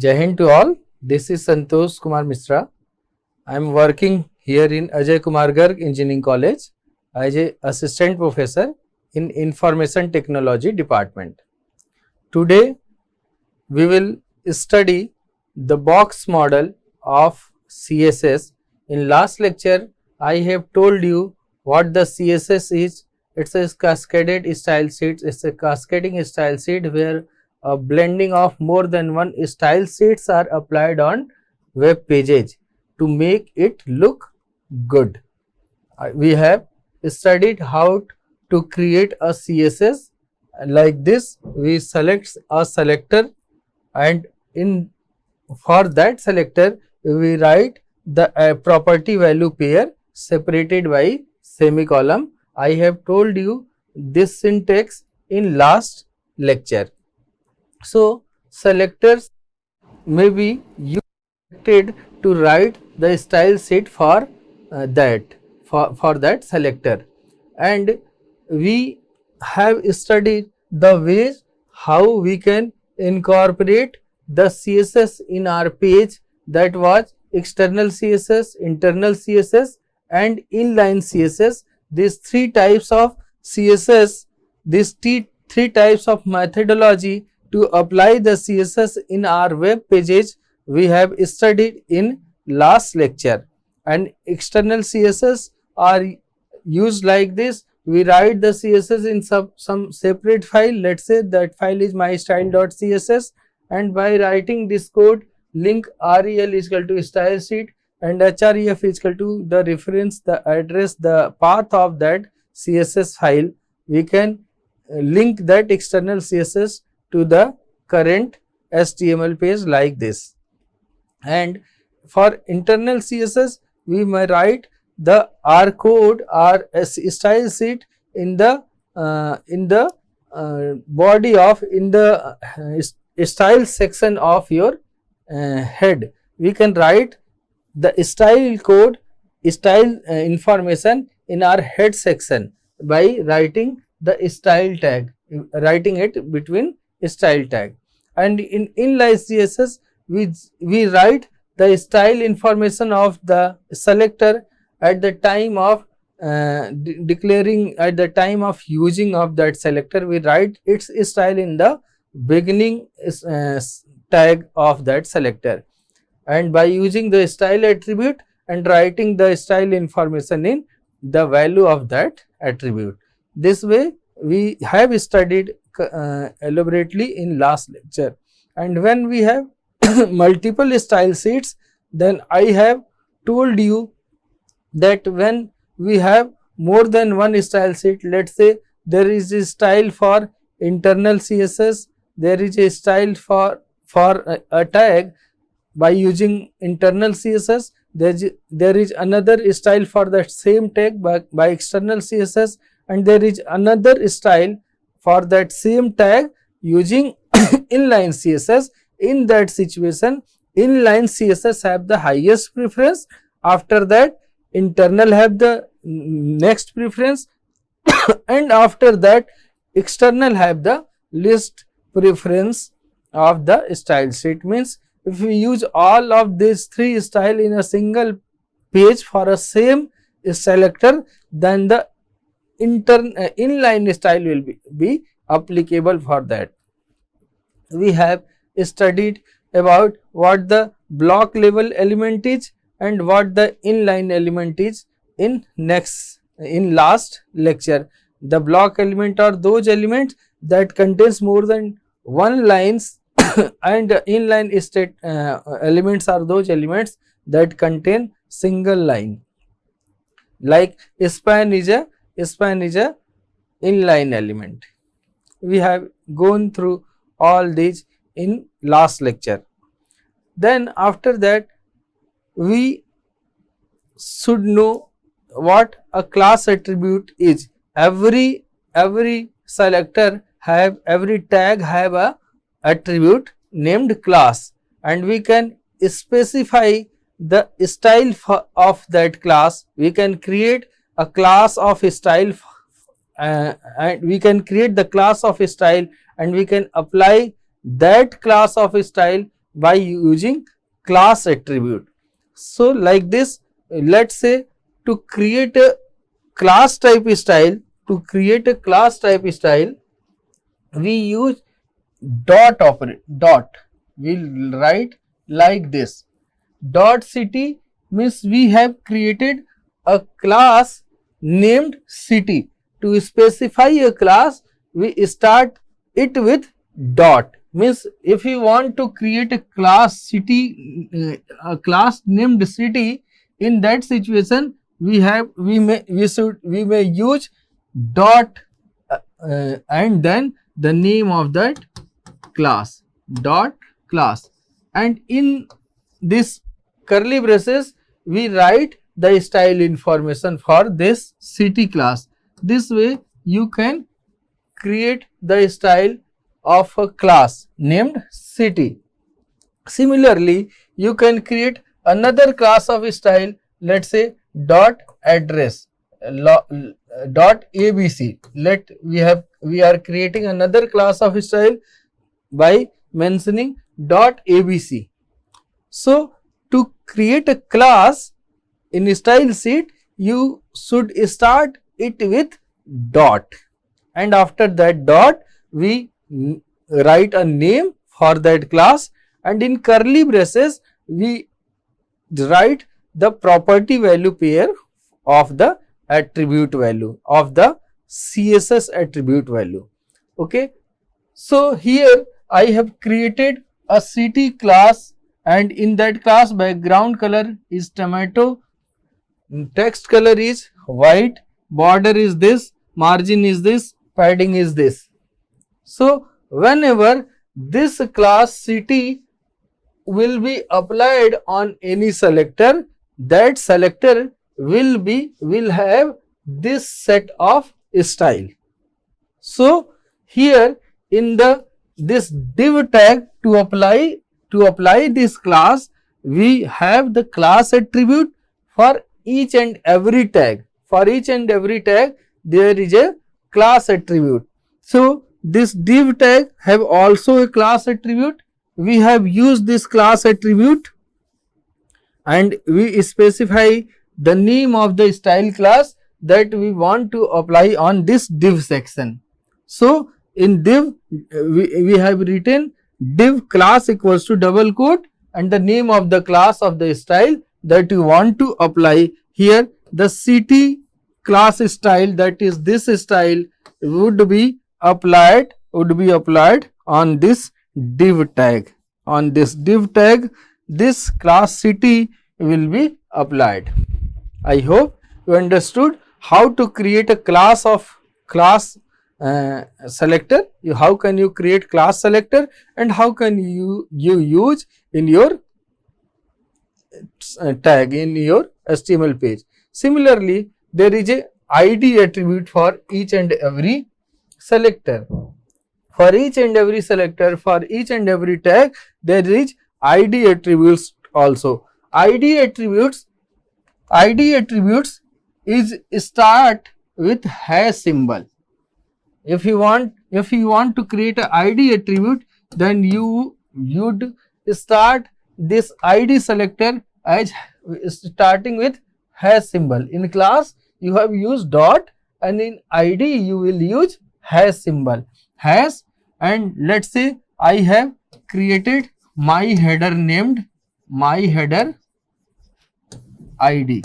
Jai Hind to all. This is Santosh Kumar Mishra. I am working here in Ajay Kumar Garg Engineering College as a assistant professor in Information Technology Department. Today we will study the box model of CSS. In last lecture I have told you what the CSS is. It's a cascaded style sheet. It's a cascading style sheet where a blending of more than one style sheets are applied on web pages to make it look good. We have studied how to create a CSS like this. We select a selector, and for that selector we write the property value pair separated by semicolon. I have told you this syntax in last lecture. So selectors may be used to write the style sheet for that selector, and we have studied the ways how we can incorporate the CSS in our page, that was external CSS, internal CSS and inline CSS. These three types of CSS, these three types of methodology to apply the CSS in our web pages we have studied in last lecture. And external CSS are used like this. We write the CSS in some separate file. Let's say that file is mystyle.css, and by writing this code, link rel is equal to style sheet and href is equal to the reference, the address, the path of that CSS file, we can link that external CSS to the current HTML page like this. And for internal CSS we may write the R code or style sheet in the body of style section of your head. We can write the style code, style information in our head section by writing the style tag, writing it between style tag. And in inline CSS we write the style information of the selector at the time of declaring, at the time of using of that selector, we write its style in the beginning tag of that selector, and by using the style attribute and writing the style information in the value of that attribute. This way we have studied elaborately in last lecture. And when we have multiple style sheets, then I have told you that when we have more than one style sheet, let's say there is a style for internal CSS, there is a style for a tag. By using internal CSS, there is another style for that same tag by external CSS, and there is another style for that same tag using inline CSS. In that situation, inline CSS have the highest preference, after that internal have the next preference and after that external have the least preference of the style sheet. Means if we use all of these three style in a single page for a same selector, then the inline style will be applicable for that. We have studied about what the block level element is and what the inline element is in last lecture. The block element are those elements that contains more than one lines and inline state elements are those elements that contain single line. Like span is a inline element. We have gone through all these in last lecture. Then after that we should know what a class attribute is. Every selector have, every tag have a attribute named class, and we can specify the style of that class. We can create a class of style and we can create the class of style, and we can apply that class of style by using class attribute. So like this, let's say to create a class type style, we use dot operator. We'll write like this. Dot city means we have created a class named city. To specify a class, we start it with dot. Means if you want to create a class city, a class named city, in that situation we may use dot and then the name of that class, dot class, and in this curly braces we write the style information for this city class. This way you can create the style of a class named city. Similarly, you can create another class of style, let's say dot address, dot abc. We are creating another class of style by mentioning dot abc. So to create a class in style sheet, you should start it with dot, and after that dot we write a name for that class, and in curly braces we write the property value pair of the attribute value, of the CSS attribute value. Okay. So here I have created a city class, and in that class background color is tomato, text color is white, border is this, margin is this, padding is this. So whenever this class city will be applied on any selector, that selector will have this set of style. So here in this div tag, to apply this class, we have the class attribute for each and every tag. For each and every tag there is a class attribute. So this div tag have also a class attribute. We have used this class attribute and we specify the name of the style class that we want to apply on this div section. So in div we have written div class equals to double quote and the name of the class of the style that you want to apply. Here the city class style, that is this style, would be applied on this div tag. On this div tag, this class city will be applied. I hope you understood how to create a class of class selector. How can you create class selector and how can you use in your tag, in your HTML page. Similarly, there is a ID attribute for each and every selector. For each and every selector, for each and every tag, there is ID attributes also. ID attributes is start with hash symbol. If you want to create an ID attribute, then you'd start this ID selector as starting with hash symbol. In class you have used dot and in ID you will use hash symbol, hash. And let's say I have created my header named my header ID.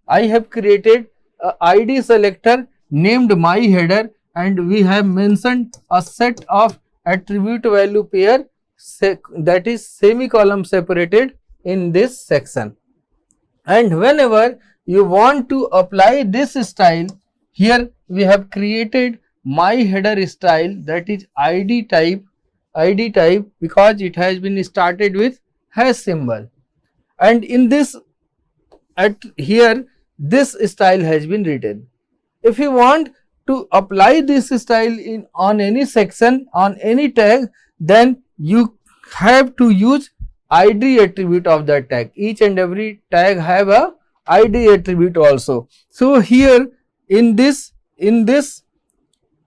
I have created a ID selector named my header and we have mentioned a set of attribute value pair that is semicolon separated in this section. And whenever you want to apply this style, here we have created my header style, that is ID type because it has been started with hash symbol, and in this here this style has been written. If you want to apply this style on any section, on any tag, then you have to use ID attribute of that tag. Each and every tag have a ID attribute also. So here in this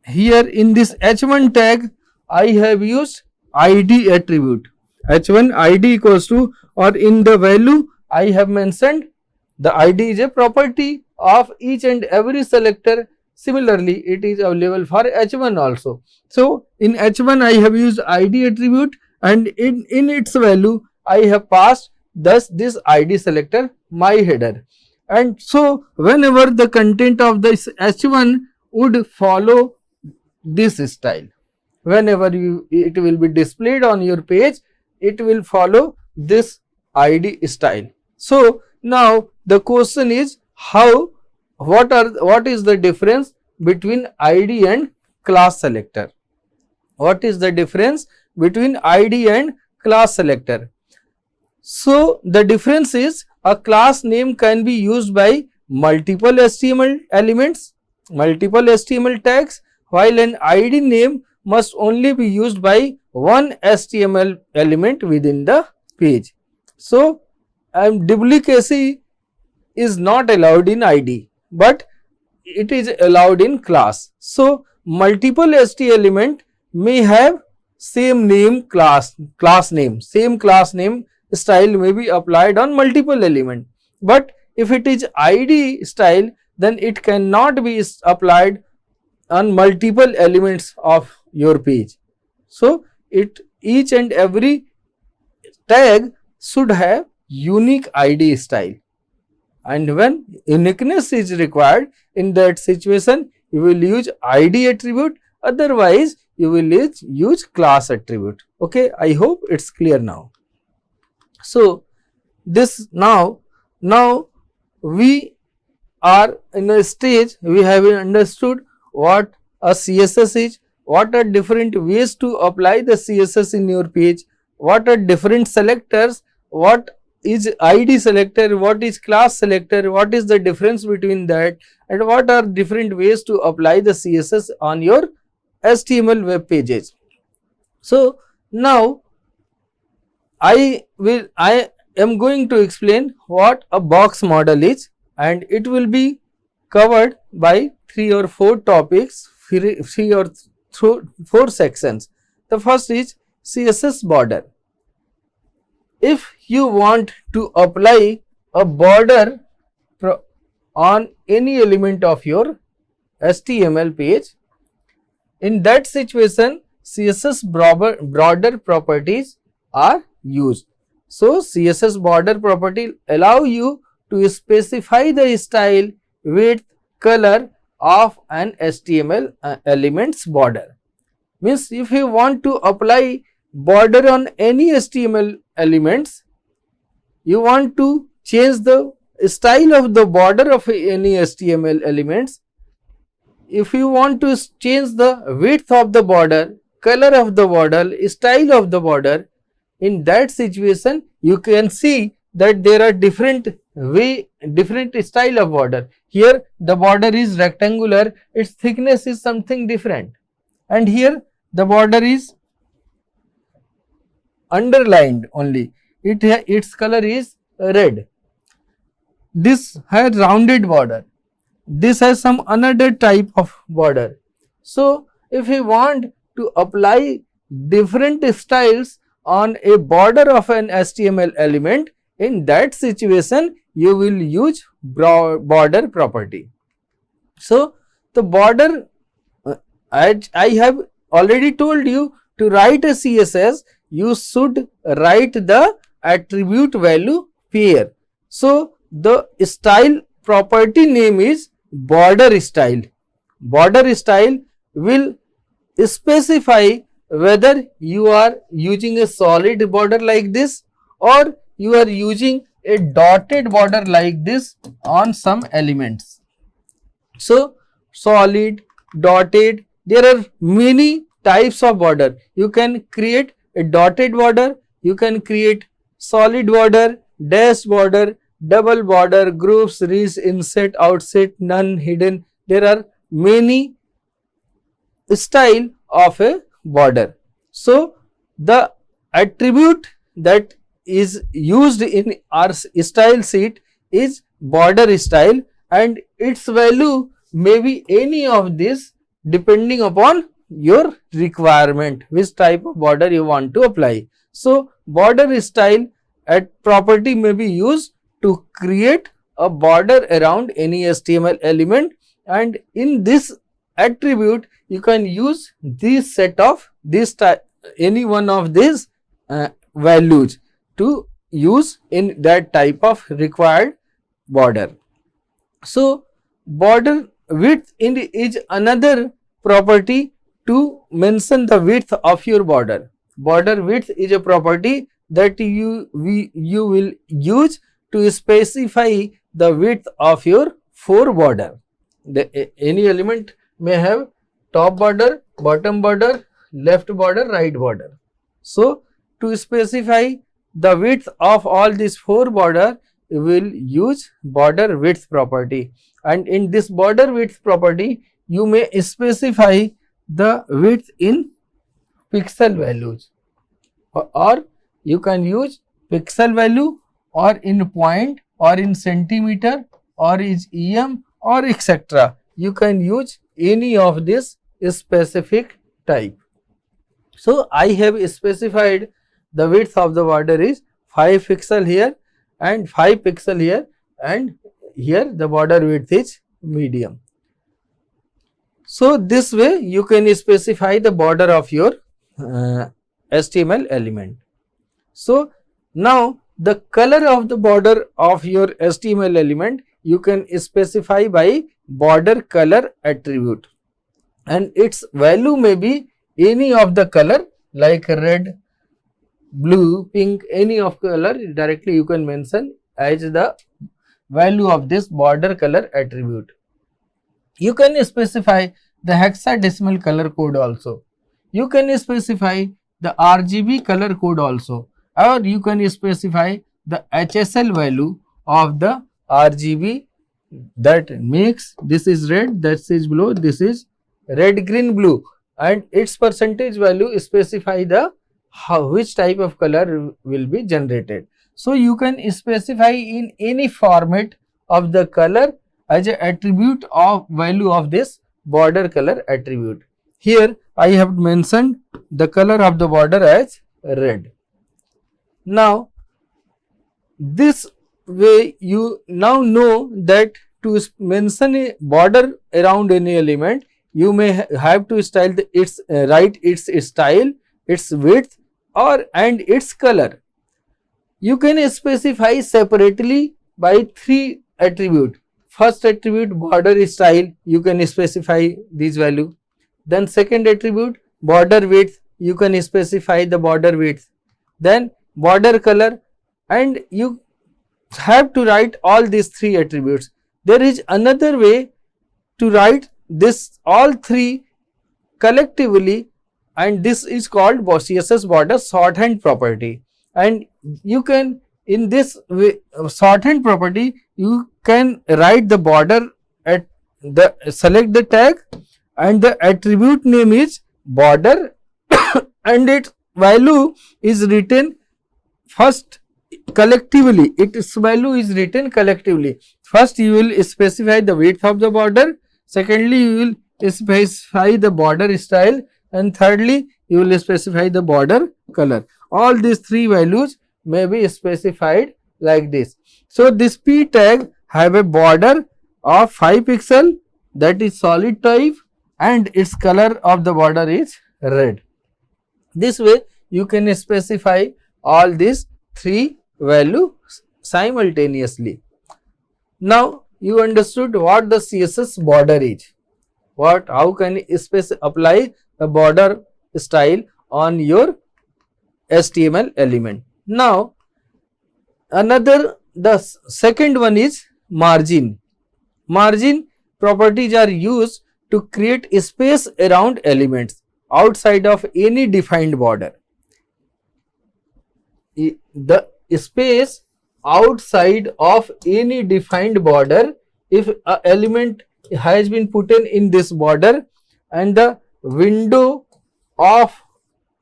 H1 tag I have used ID attribute. H1 ID equals to, or in the value I have mentioned, the ID is a property of each and every selector. Similarly, it is available for H1 also. So in H1 I have used ID attribute, and in its value I have passed thus this ID selector my header. And so whenever the content of this H1 would follow this style, whenever it will be displayed on your page, it will follow this ID style. So now the question is, what is the difference between ID and class selector? What is the difference between ID and class selector? So the difference is, a class name can be used by multiple HTML elements, multiple HTML tags, while an ID name must only be used by one HTML element within the page. So duplicacy is not allowed in ID, but it is allowed in class. So multiple HT element may have same name class name, same class name style may be applied on multiple element, but if it is ID style, then it cannot be applied on multiple elements of your page. So each and every tag should have unique ID style, and when uniqueness is required, in that situation you will use ID attribute, otherwise you will use class attribute. Okay, I hope it's clear now. So this now we are in a stage, we have understood what a CSS is, what are different ways to apply the CSS in your page, what are different selectors, what is ID selector, what is class selector, what is the difference between that, and what are different ways to apply the CSS on your HTML web pages. So now I am going to explain what a box model is, and it will be covered by 3 or 4 topics, 3 or 4 sections. The first is CSS border. If you want to apply a border on any element of your HTML page, in that situation CSS border properties are used. So CSS border property allow you to specify the style, width, color of an HTML element's border. Means if you want to apply border on any HTML elements, you want to change the style of the border of any HTML elements, if you want to change the width of the border, color of the border, style of the border, in that situation you can see that there are different style of border. Here the border is rectangular, its thickness is something different, and here the border is underlined only, its color is red. This has rounded border, this has some another type of border. So if we want to apply different styles on a border of an HTML element, in that situation you will use border property. So the border, I have already told you, to write a CSS you should write the attribute value pair. So the style property name is border style. Border style will specify whether you are using a solid border like this or you are using a dotted border like this on some elements. So solid, dotted, there are many types of border. You can create a dotted border, you can create solid border, dashed border, double border, groups, reach, inset, outset, none, hidden. There are many style of a border. So the attribute that is used in our style sheet is border style, and its value may be any of this depending upon your requirement, which type of border you want to apply. So border style at property may be used to create a border around any HTML element, and in this attribute you can use this set of this any one of these values to use in that type of required border. So border width is another property to mention the width of your border. Border width is a property that you will use to specify the width of your border. Any element may have top border, bottom border, left border, right border. So to specify the width of all these border, you will use border width property, and in this border width property you may specify the width in pixel values, or you can use pixel value, or in point, or in centimeter, or is em, or etc. You can use any of this specific type. So I have specified the width of the border is 5 pixel here and 5 pixel here, and here the border width is medium. So this way you can specify the border of your HTML element. So now the color of the border of your HTML element you can specify by border color attribute, and its value may be any of the color like red, blue, pink, any of color directly you can mention as the value of this border color attribute. You can specify the hexadecimal color code also. You can specify the RGB color code also, or you can specify the HSL value of the RGB that makes this is red, this is blue, this is red, green, blue, and its percentage value specify the which type of color will be generated. So you can specify in any format of the color as an attribute of value of this border color attribute. Here I have mentioned the color of the border as red. Now this way you now know that to mention a border around any element you may have to style write its style, its width, and its color. You can specify separately by 3 attributes. First attribute border style, you can specify this value. Then second attribute border width, you can specify the border width. Then border color, and you have to write all these 3 attributes. There is another way to write this all 3 collectively, and this is called CSS border shorthand property, and you can in this way shorthand property you can write the border at the select the tag, and the attribute name is border and its value is written first collectively, its value is written collectively. First you will specify the width of the border, secondly you will specify the border style, and thirdly you will specify the border color. All these 3 values may be specified like this. So this p tag have a border of 5 pixel, that is solid type, and its color of the border is red. This way you can specify all these 3 values simultaneously. Now you understood what the CSS border is. How can you apply the border style on your HTML element. Now the second one is margin. Margin properties are used to create a space around elements outside of any defined border. The space outside of any defined border, if an element has been put in this border and the window of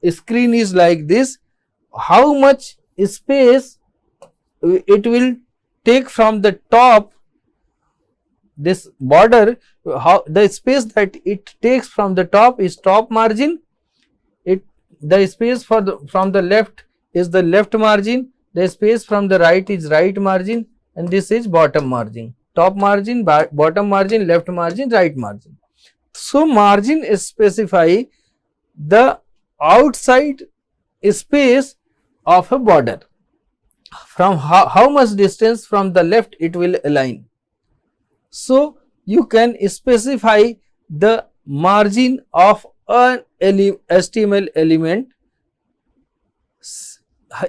screen is like this, how much space it will take from the top, this border, how the space that it takes from the top is top margin, the space from the left is the left margin, the space from the right is right margin, and this is bottom margin. Top margin, bottom margin, left margin, right margin. So margin specify the outside space of a border, from how much distance from the left it will align. So you can specify the margin of an HTML element.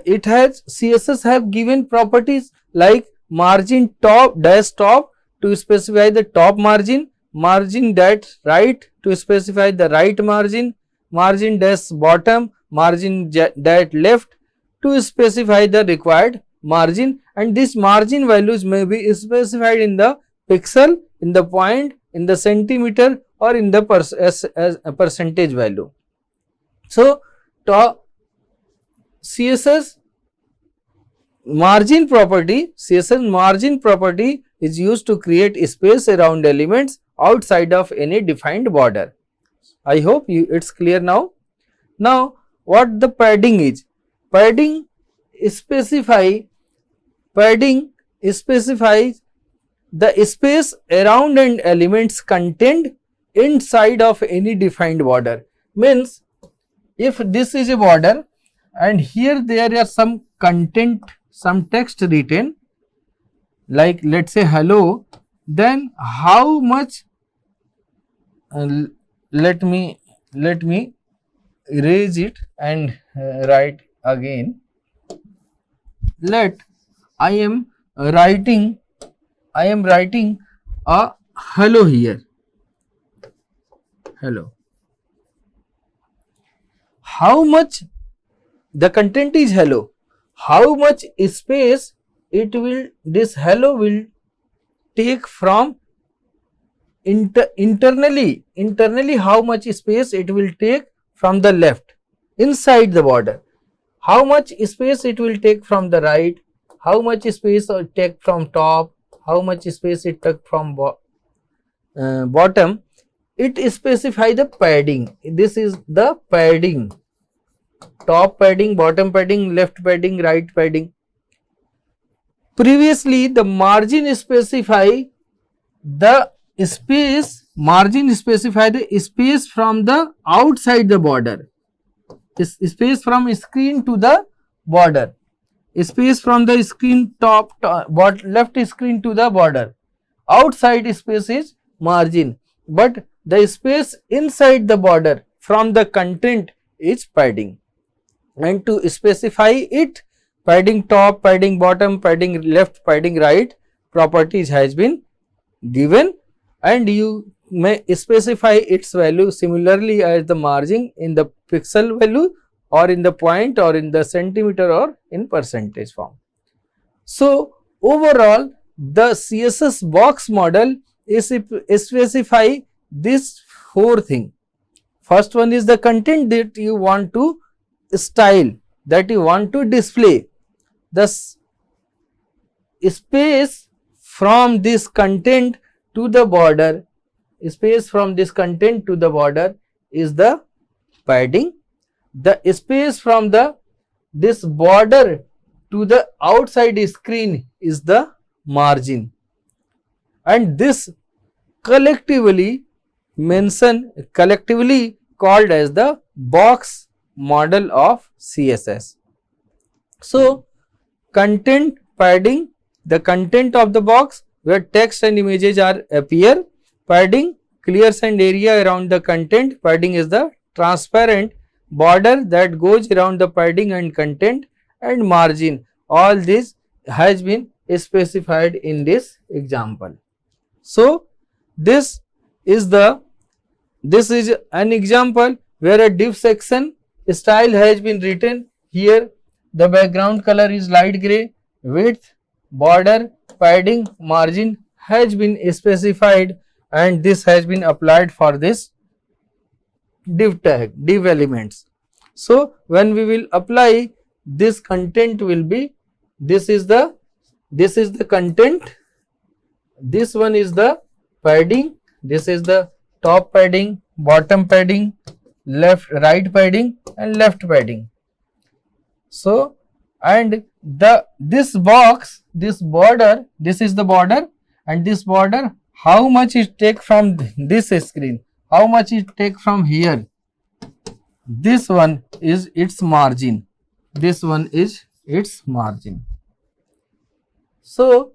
It has CSS have given properties like margin top dash top to specify the top margin, margin dash right to specify the right margin, margin dash bottom, margin dash left to specify the required margin, and these margin values may be specified in the pixel, in the point, in the centimeter, or in the as a percentage value. So CSS margin property is used to create space around elements outside of any defined border. I hope it's clear now. Now what the padding is? Padding specifies the space around an element's content inside of any defined border. Means if this is a border and here there are some content, some text written, like let us say hello, then how much, let me erase it and write again. Let I am writing a hello here, hello. How much the content is hello, how much space it will, this hello will take from internally how much space it will take from the left inside the border, how much space it will take from the right, how much space it take from top, how much space it took from bottom. It specify the padding. This is the padding, top padding, bottom padding, left padding, right padding. Previously the margin specify the space, margin specify the space from the outside the border, space from screen to the border, space from the screen left screen to the border. Outside space is margin, but the space inside the border from the content is padding. And to specify it, padding top, padding bottom, padding left, padding right properties has been given, and you may specify its value similarly as the margin in the pixel value or in the point or in the centimeter or in percentage form. So overall the CSS box model is specify this 4 things. First one is the content that you want to style, that you want to display. The space from this content to the border, space from this content to the border is the padding. The space from this border to the outside screen is the margin, and this collectively called as the box model of CSS. So content padding, the content of the box where text and images are appear. Padding clears an area around the content. Padding is the transparent border that goes around the padding and content. And margin, all this has been specified in this example. So this is an example where a div section style has been written. Here the background color is light gray, width, border, padding, margin has been specified, and this has been applied for this div tag, div elements. So when we will apply, this content will be, this is the content, this one is the padding, this is the top padding, bottom padding, right padding and left padding. So, and this box, this border, this is the border, and this border, how much it take from this screen, how much it take from here, this one is its margin, this one is its margin. So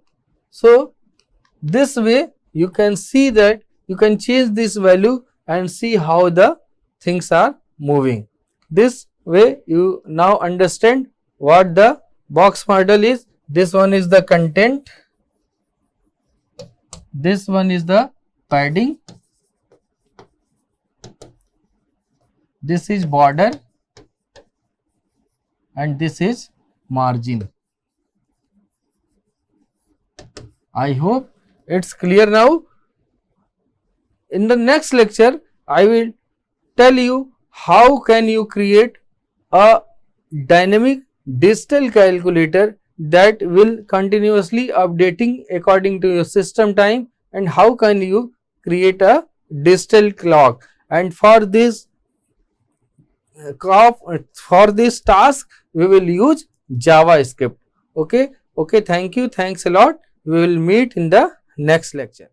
this way you can see that you can change this value and see how the things are moving. This way you now understand what the box model is. This one is the content, this one is the padding, this is border, and this is margin. I hope it's clear now. In the next lecture, I will tell you how can you create a dynamic digital calculator that will continuously updating according to your system time, and how can you create a digital clock. And for this task we will use JavaScript. Okay, thank you, thanks a lot. We will meet in the next lecture.